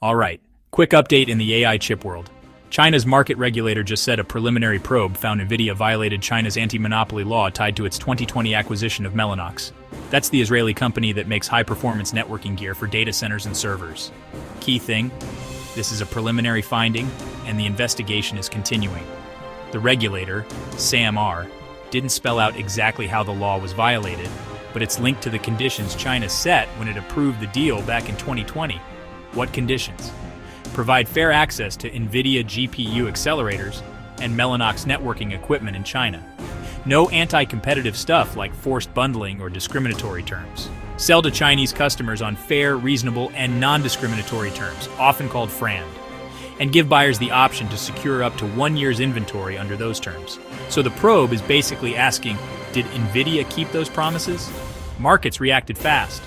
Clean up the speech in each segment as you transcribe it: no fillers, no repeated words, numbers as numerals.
Alright, quick update in the AI chip world. China's market regulator just said a preliminary probe found Nvidia violated China's anti-monopoly law tied to its 2020 acquisition of Mellanox. That's the Israeli company that makes high-performance networking gear for data centers and servers. Key thing, this is a preliminary finding, and the investigation is continuing. The regulator, SAMR, didn't spell out exactly how the law was violated, but it's linked to the conditions China set when it approved the deal back in 2020. What conditions? Provide fair access to Nvidia GPU accelerators and Mellanox networking equipment in China. No anti-competitive stuff like forced bundling or discriminatory terms. Sell to Chinese customers on fair, reasonable, and non-discriminatory terms, often called FRAND. And give buyers the option to secure up to 1 year's inventory under those terms. So the probe is basically asking, did Nvidia keep those promises? Markets reacted fast.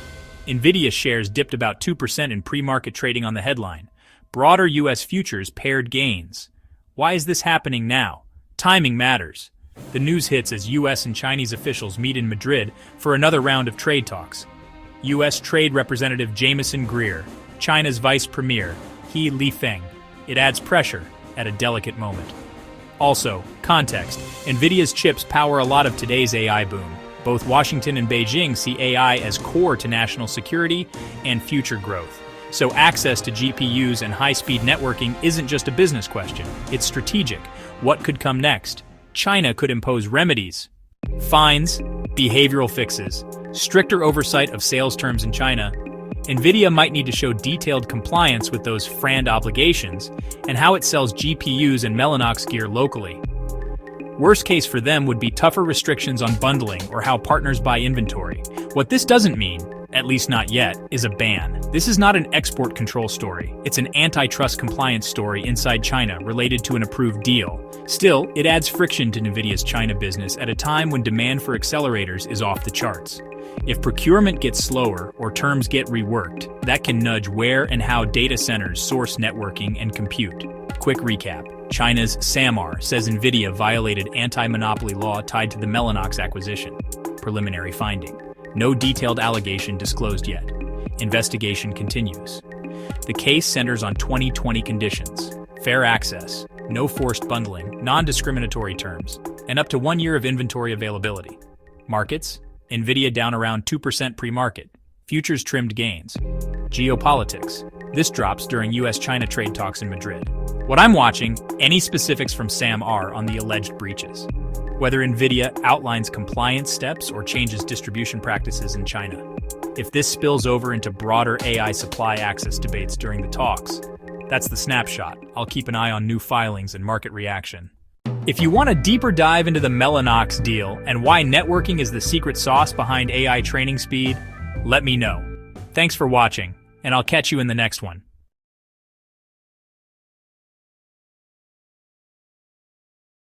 Nvidia shares dipped about 2% in pre-market trading on the headline. Broader U.S. futures paired gains. Why is this happening now? Timing matters. The news hits as U.S. and Chinese officials meet in Madrid for another round of trade talks. U.S. Trade Representative Jameson Greer, China's Vice Premier, He Lifeng. It adds pressure at a delicate moment. Also, context. Nvidia's chips power a lot of today's AI boom. Both Washington and Beijing see AI as core to national security and future growth. So access to GPUs and high-speed networking isn't just a business question, it's strategic. What could come next? China could impose remedies, fines, behavioral fixes, stricter oversight of sales terms in China. Nvidia might need to show detailed compliance with those FRAND obligations and how it sells GPUs and Mellanox gear locally. Worst case for them would be tougher restrictions on bundling or how partners buy inventory. What this doesn't mean, at least not yet, is a ban. This is not an export control story. It's an antitrust compliance story inside China related to an approved deal. Still, it adds friction to Nvidia's China business at a time when demand for accelerators is off the charts. If procurement gets slower or terms get reworked, that can nudge where and how data centers source networking and compute. Quick recap. China's SAMR says Nvidia violated anti-monopoly law tied to the Mellanox acquisition. Preliminary finding. No detailed allegation disclosed yet. Investigation continues. The case centers on 2020 conditions: fair access, no forced bundling, non-discriminatory terms, and up to 1 year of inventory availability. Markets: Nvidia down around 2% pre-market. Futures trimmed gains. Geopolitics. This drops during U.S. China trade talks in Madrid. What I'm watching, any specifics from SAMR on the alleged breaches. Whether Nvidia outlines compliance steps or changes distribution practices in China. If this spills over into broader AI supply access debates during the talks, that's the snapshot. I'll keep an eye on new filings and market reaction. If you want a deeper dive into the Mellanox deal and why networking is the secret sauce behind AI training speed, let me know. Thanks for watching, and I'll catch you in the next one.